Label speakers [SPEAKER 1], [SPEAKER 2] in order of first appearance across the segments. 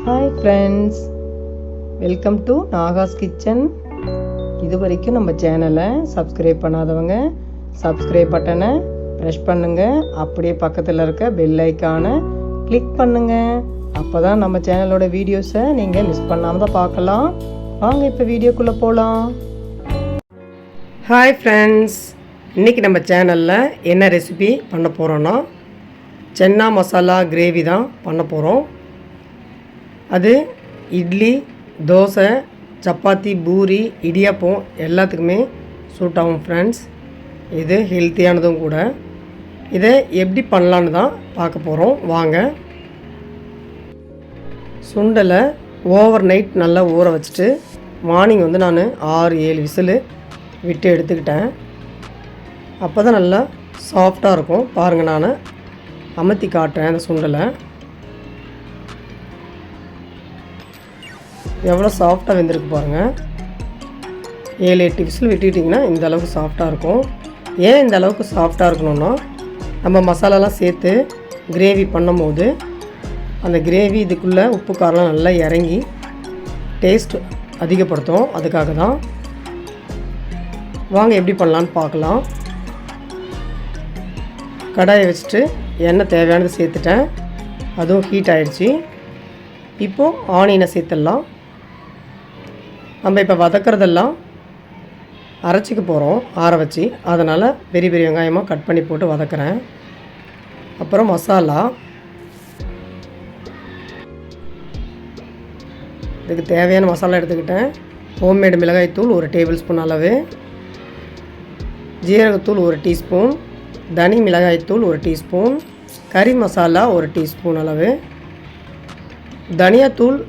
[SPEAKER 1] Hi friends, welcome to Nahash kitchen. இது வரைக்கும் நம்ம சேனலை சப்ஸ்கிரைப் பண்ணாதவங்க சப்ஸ்கிரைப் பட்டனை ப்ரெஸ் பண்ணுங்கள். அப்படியே பக்கத்தில் இருக்க பெல் ஐக்கானை கிளிக் பண்ணுங்கள். அப்போ தான் நம்ம சேனலோட வீடியோஸை நீங்கள் மிஸ் பண்ணாமல் தான் பார்க்கலாம். வாங்க இப்போ வீடியோக்குள்ளே போகலாம். ஹாய் ஃப்ரெண்ட்ஸ், இன்றைக்கி நம்ம சேனலில் என்ன ரெசிபி பண்ண போகிறோன்னா சென்னா மசாலா கிரேவி தான் பண்ண போகிறோம். அது இட்லி, தோசை, சப்பாத்தி, பூரி, இடியாப்பம் எல்லாத்துக்குமே சூட் ஆகும் ஃப்ரெண்ட்ஸ். இது ஹெல்த்தியானதும் கூட. இதை எப்படி பண்ணலான்னு தான் பார்க்க போகிறோம். வாங்க. சுண்டலை ஓவர் நைட் நல்லா ஊற வச்சுட்டு மார்னிங் நான் 6-7 விசில் விட்டு எடுத்துக்கிட்டேன். அப்போ தான் நல்லா சாஃப்டாக இருக்கும். பாருங்கள், நான் அமர்த்தி காட்டுறேன். அந்த சுண்டலை எவ்வளோ சாஃப்டாக வெந்திருக்கு பாருங்கள். 7-8 விசில் விட்டுக்கிட்டிங்கன்னா இந்த அளவுக்கு சாஃப்டாக இருக்கும். ஏன் இந்த அளவுக்கு சாஃப்டாக இருக்கணும்னா, நம்ம மசாலாலாம் சேர்த்து கிரேவி பண்ணும்போது அந்த கிரேவி இதுக்குள்ளே உப்பு காரம்லாம் நல்லா இறங்கி டேஸ்ட் அதிகப்படுத்தும். அதுக்காக தான். வாங்க எப்படி பண்ணலான்னு பார்க்கலாம். கடாயை வச்சுட்டு எண்ணெய் தேவையானது சேர்த்துட்டேன். அதுவும் ஹீட் ஆகிடுச்சி. இப்போது ஆனியனை சேர்த்துடலாம். நம்ம இப்போ வதக்கிறதெல்லாம் அரைச்சிக்க போகிறோம் ஆற வச்சு. அதனால் பெரிய பெரிய வெங்காயமாக கட் பண்ணி போட்டு வதக்கிறேன். அப்புறம் மசாலா, இதுக்கு தேவையான மசாலா எடுத்துக்கிட்டேன். ஹோம்மேடு மிளகாய்த்தூள் 1 டேபிள் ஸ்பூன் அளவு, ஜீரகத்தூள் 1 டீஸ்பூன், தனி மிளகாய்த்தூள் 1 டீஸ்பூன், கறி மசாலா 1 டீஸ்பூன் அளவு, தனியாத்தூள்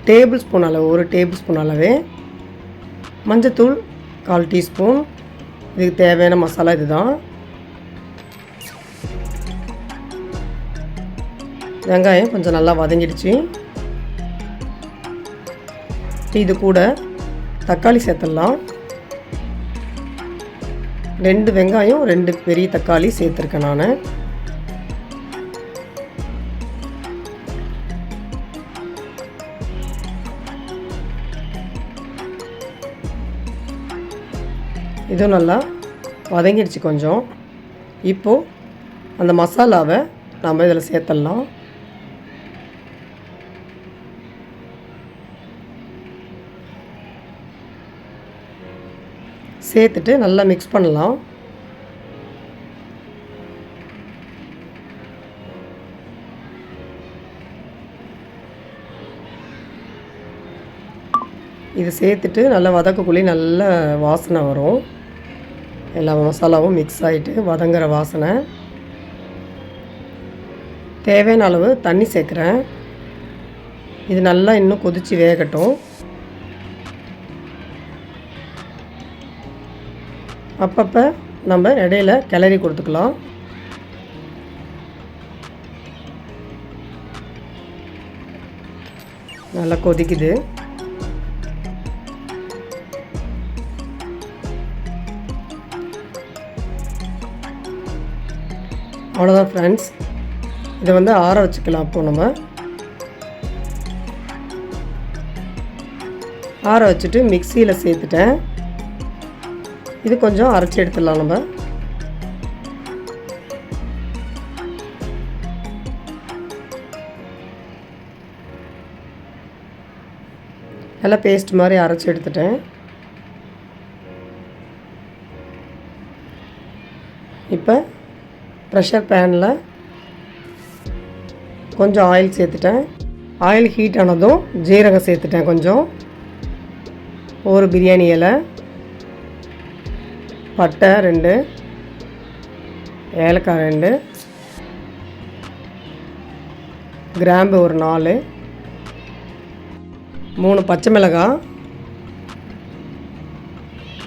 [SPEAKER 1] டேபிள் ஸ்பூன் அளவு 1 டேபிள் ஸ்பூன் அளவு, மஞ்சத்தூள் 1/4 டீஸ்பூன். இதுக்கு தேவையான மசாலா இது தான். வெங்காயம் கொஞ்சம் நல்லா வதங்கிடுச்சு. இது கூட தக்காளி சேர்த்துடலாம். 2 வெங்காயம் 2 பெரிய தக்காளி சேர்த்துருக்கேன் நான். இதுவும் நல்லா வதங்கிடுச்சு கொஞ்சம். இப்போது அந்த மசாலாவை நம்ம இதில் சேர்த்துடலாம். சேர்த்துட்டு நல்லா மிக்ஸ் பண்ணலாம். இது சேர்த்துட்டு நல்லா வதக்கக்குள்ளே நல்ல வாசனை வரும். எல்லா மசாலாவும் மிக்ஸ் ஆகிட்டு வதங்குற வாசனை. தேவையான அளவு தண்ணி சேர்க்குறேன். இது நல்லா இன்னும் கொதித்து வேகட்டும். அப்பப்போ நம்ம இடையில கிளறி கொடுத்துக்கலாம். நல்லா கொதிக்குது. அவ்வளோதான் ஃப்ரெண்ட்ஸ். இதை ஆற வச்சுக்கலாம். அப்போது நம்ம ஆற வச்சுட்டு மிக்சியில் சேர்த்துட்டேன். இது கொஞ்சம் அரைச்சி எடுத்துடலாம். நம்ம நல்லா பேஸ்ட் மாதிரி அரைச்சி எடுத்துட்டேன். இப்போ ப்ரெஷர் பேனில் கொஞ்சம் ஆயில் சேர்த்துட்டேன். ஆயில் ஹீட் ஆனதும் ஜீரகம் சேர்த்துட்டேன். கொஞ்சம் ஒரு பிரியாணி இலை, பட்டை 2, ஏலக்காய் 2, கிராம்பு ஒரு 4, 3 பச்சை மிளகாய்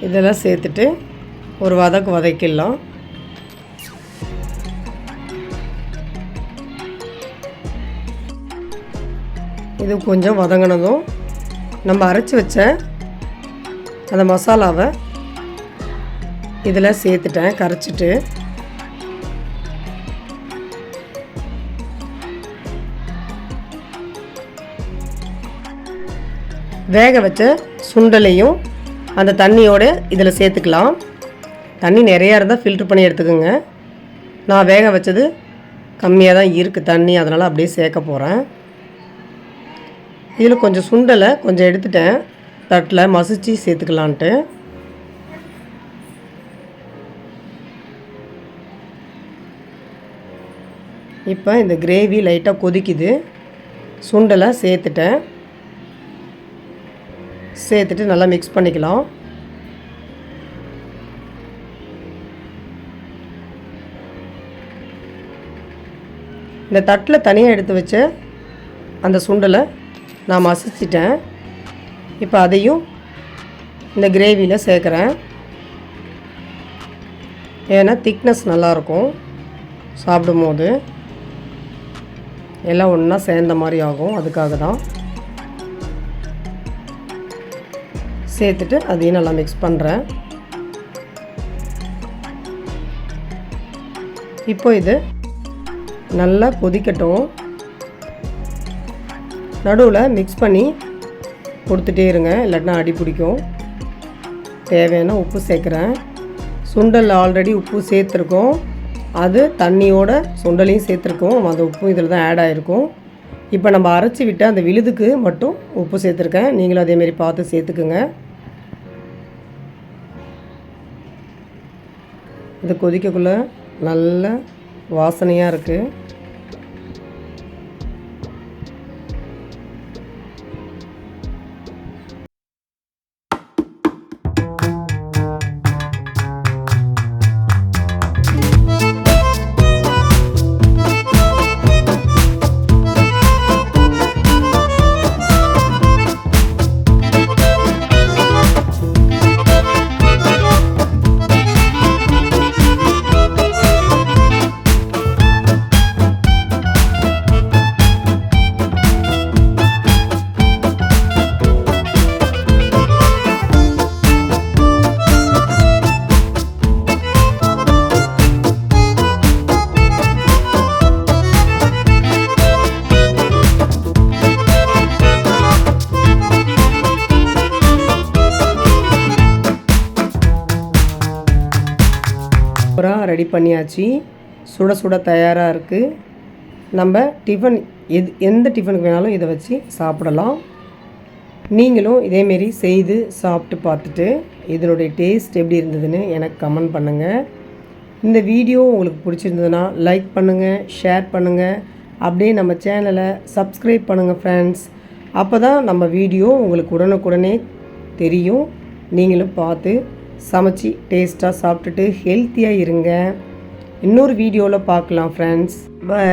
[SPEAKER 1] இதெல்லாம் சேர்த்துட்டு ஒரு வதக்கிடலாம். இது கொஞ்சம் வதங்கினதும் நம்ம அரைச்சி வச்ச அந்த மசாலாவை இதில் சேர்த்துட்டேன். கரைச்சிட்டு வேக வச்ச சுண்டலையும் அந்த தண்ணியோடு இதில் சேர்த்துக்கலாம். தண்ணி நிறையா இருந்தால் ஃபில்ட்ரு பண்ணி எடுத்துக்கோங்க. நான் வேக வச்சது கம்மியாக தான் இருக்குது தண்ணி, அதனால் அப்படியே சேர்க்க போகிறேன். இதில் கொஞ்சம் சுண்டலை கொஞ்சம் எடுத்துட்டேன், தட்டில் மசிச்சு சேர்த்துக்கலான்ட்டு. இப்போ இந்த கிரேவி லைட்டாக கொதிக்குது. சுண்டலை சேர்த்துட்டு நல்லா மிக்ஸ் பண்ணிக்கலாம். இந்த தட்டில் தனியாக எடுத்து வச்ச அந்த சுண்டலை நான் மசிச்சிட்டேன். இப்போ அதையும் இந்த கிரேவியில் சேர்க்குறேன். ஏன்னா திக்னஸ் நல்லாயிருக்கும், சாப்பிடும்போது எல்லாம் ஒன்றா சேர்ந்த மாதிரி ஆகும். அதுக்காக தான் சேர்த்துட்டு அதையும் நல்லா மிக்ஸ் பண்ணுறேன். இப்போ இது நல்லா கொதிக்கட்டும். நடுவில் மிக்ஸ் பண்ணி கொடுத்துட்டே இருங்க, இல்லாட்டினா அடி பிடிக்கும். தேவையான உப்பு சேர்க்குறேன். சுண்டல் ஆல்ரெடி உப்பு சேர்த்துருக்கோம், அது தண்ணியோட சுண்டலையும் சேர்த்துருக்கோம். அந்த உப்பு இதில் தான் ஆட் ஆகிருக்கும். இப்போ நம்ம அரைச்சி விட்டு அந்த விழுதுக்கு மட்டும் உப்பு சேர்த்துருக்கேன். நீங்களும் அதேமாரி பார்த்து சேர்த்துக்குங்க. இது கொதிக்கக்குள்ளே நல்ல வாசனையாக இருக்குது. ரெடி பண்ணியாச்சு. சுட சுட தயாராக இருக்குது. நம்ம டிஃபன் எந்த டிஃபனுக்கு வேணாலும் இதை வச்சு சாப்பிடலாம். நீங்களும் இதேமாரி செய்து சாப்பிட்டு பார்த்துட்டு இதனுடைய டேஸ்ட் எப்படி இருந்ததுன்னு எனக்கு கமெண்ட் பண்ணுங்கள். இந்த வீடியோ உங்களுக்கு பிடிச்சிருந்ததுன்னா லைக் பண்ணுங்கள், ஷேர் பண்ணுங்கள், அப்படியே நம்ம சேனலை சப்ஸ்கிரைப் பண்ணுங்கள் ஃப்ரெண்ட்ஸ். அப்போ தான் நம்ம வீடியோ உங்களுக்கு உடனுக்குடனே தெரியும். நீங்களும் பார்த்து சமைச்சி டேஸ்ட்டாக சாப்பிட்டுட்டு ஹெல்த்தியாக இருங்க. இன்னொரு வீடியோவில் பார்க்கலாம் ஃப்ரெண்ட்ஸ். பை.